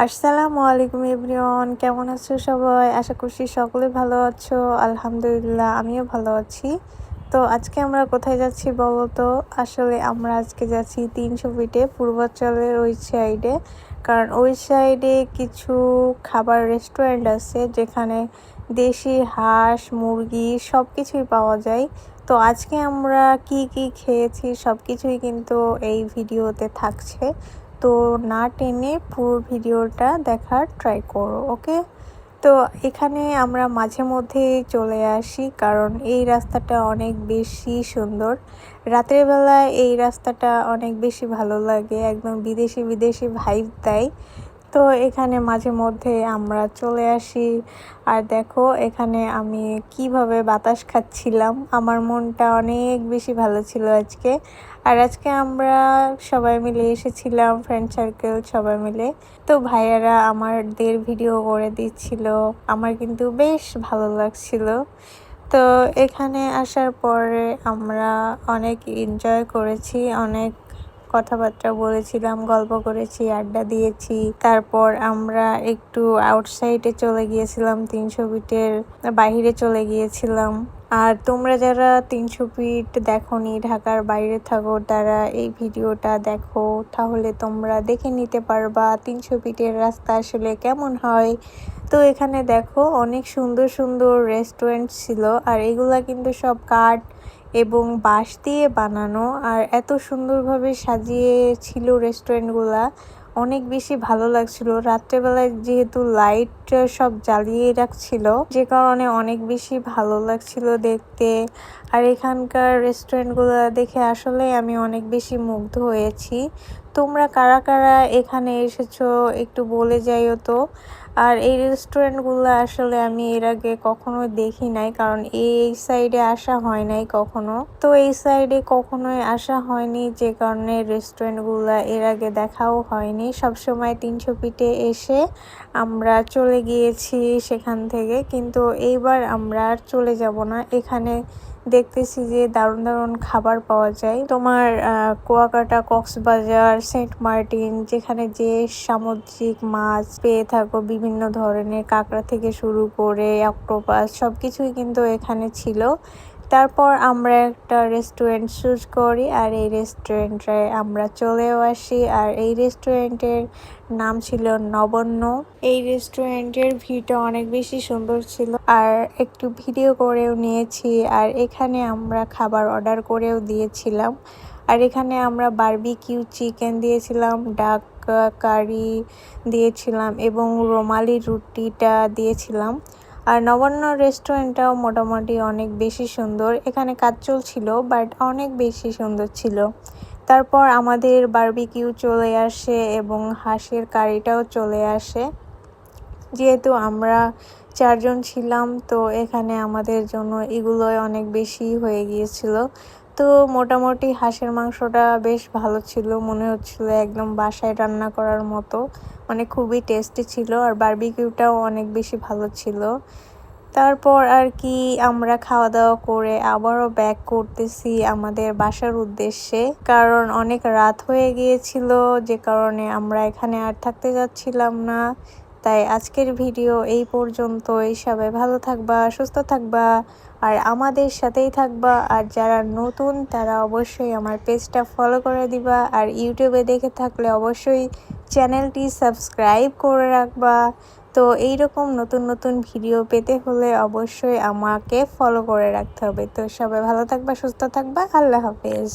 আসসালামু আলাইকুম এভরিওয়ান, কেমন আছো সবাই? আশা করছি সকলে ভালো আছো। আলহামদুলিল্লাহ আমিও ভালো আছি। তো আজকে আমরা কোথায় যাচ্ছি বলো তো? আসলে আমরা আজকে যাচ্ছি ৩০০ ফিটে পূর্বাঞ্চলের ওই সাইডে। কারণ ওই সাইডে কিছু খাবার রেস্টুরেন্ট আছে যেখানে দেশি হাঁস, মুরগি সব কিছুই পাওয়া যায়। তো আজকে আমরা কি কি খেয়েছি সব কিছুই কিন্তু এই ভিডিওতে থাকছে। তো না টেনে পুরো ভিডিওটা দেখার ট্রাই করো, ওকে? তো এখানে আমরা মাঝে মধ্যেই চলে আসি কারণ এই রাস্তাটা অনেক বেশি সুন্দর। রাতের বেলায় এই রাস্তাটা অনেক বেশি ভালো লাগে, একদম বিদেশি বিদেশি ভাইব দেয়। তো এখানে মাঝে মধ্যে আমরা চলে আসি। আর দেখো এখানে আমি কিভাবে বাতাস খাচ্ছিলাম, আমার মনটা অনেক বেশি ভালো ছিল আজকে। আর আজকে আমরা সবাই মিলে এসেছিলাম, ফ্রেন্ড সার্কেল সবাই মিলে। তো ভাইয়ারা আমাদের ভিডিও করে দিচ্ছিল, আমার কিন্তু বেশ ভালো লাগছিল। তো এখানে আসার পরে আমরা অনেক এনজয় করেছি, অনেক কথাবার্তা বলেছিলাম, গল্প করেছি, আড্ডা দিয়েছি। তারপর আমরা একটু আউটসাইডে চলে গিয়েছিলাম, ৩০০ ফিটের বাইরে চলে গিয়েছিলাম। আর তোমরা যারা ৩০০ ফিট দেখোনি, ঢাকার বাইরে থাকো, তারা এই ভিডিওটা দেখো, তাহলে তোমরা দেখে নিতে পারবা ৩০০ ফিটের রাস্তা আসলে কেমন হয়। তো এখানে দেখো অনেক সুন্দর সুন্দর রেস্টুরেন্ট ছিল, আর এগুলা কিন্তু সব কাঠ এবং বাঁশ দিয়ে বানানো, আর এত সুন্দরভাবে সাজিয়েছিল রেস্টুরেন্টগুলা, অনেক বেশি ভালো লাগছিল। রাত্রেবেলায় যেহেতু লাইট সব জ্বালিয়ে রাখছিল, যে কারণে অনেক বেশি ভালো লাগছিল দেখতে। আর এখানকার রেস্টুরেন্টগুলো দেখে আসলে আমি অনেক বেশি মুগ্ধ হয়েছি। তোমরা কারা কারা এখানে এসেছো একটু বলে যাইও তো। আর এই রেস্টুরেন্টগুলো আসলে আমি এর আগে কখনো দেখি নাই, কারণ এই সাইডে আসা হয় নাই কখনো। তো এই সাইডে কখনোই আসা হয়নি, যে কারণে রেস্টুরেন্টগুলো এর আগে দেখাও হয়নি। সবসময় ৩০০ ফিটে এসে আমরা চলে গিয়েছি সেখান থেকে, কিন্তু এইবার আমরা আর চলে যাব না। এখানে দেখতেছি যে দারুণ দারুণ খাবার পাওয়া যায়। তোমার কুয়াকাটা, কক্সবাজার, সেন্ট মার্টিন, যেখানে যে সামুদ্রিক মাছ পেয়ে থাকো, বিভিন্ন ধরনের কাঁকড়া থেকে শুরু করে অক্টোপাস সবকিছুই কিন্তু এখানে ছিল। তারপর আমরা একটা রেস্টুরেন্ট চুজ করি, আর এই রেস্টুরেন্টে আমরা চলেও আসি। আর এই রেস্টুরেন্টের নাম ছিল নবান্ন। এই রেস্টুরেন্টের ভিউটা অনেক বেশি সুন্দর ছিল, আর একটু ভিডিও করেও নিয়েছি। আর এখানে আমরা খাবার অর্ডার করেও দিয়েছিলাম। আর এখানে আমরা বারবিকিউ চিকেন দিয়েছিলাম, ডাক কারি দিয়েছিলাম এবং রুমালি রুটিটা দিয়েছিলাম। আর নবান্ন রেস্টুরেন্টটাও মোটামুটি অনেক বেশি সুন্দর, এখানে কাজ চলছিল বাট অনেক বেশি সুন্দর ছিল। তারপর আমাদের বারবিকিউ চলে আসে এবং হাঁসের কারিটাও চলে আসে। যেহেতু আমরা ৪ জন ছিলাম, তো এখানে আমাদের জন্য এগুলোই অনেক বেশি হয়ে গিয়েছিল। তো মোটামুটি হাঁসের মাংসটা বেশ ভালো ছিল, মনে হচ্ছিল একদম বাসায় রান্না করার মতো, মানে খুবই টেস্টি ছিল। আর বারবিকিউটাও অনেক বেশি ভালো ছিল। তারপর আর কি আমরা খাওয়া দাওয়া করে আবারও ব্যাক করতেছি আমাদের বাসার উদ্দেশ্যে, কারণ অনেক রাত হয়ে গিয়েছিল, যে কারণে আমরা এখানে আর থাকতে যাচ্ছিলাম না। তাই আজকের ভিডিও এই পর্যন্তই। সবাই ভালো থাকবা, সুস্থ থাকবা, আর আমাদের সাথেই থাকবা। আর যারা নতুন তারা অবশ্যই আমার পেজটা ফলো করে দিবা, আর ইউটিউবে দেখে থাকলে অবশ্যই চ্যানেলটি সাবস্ক্রাইব করে রাখবা। তো এইরকম নতুন নতুন ভিডিও পেতে হলে অবশ্যই আমাকে ফলো করে রাখতে হবে। তো সবাই ভালো থাকবা, সুস্থ থাকবা, আল্লাহ হাফেজ।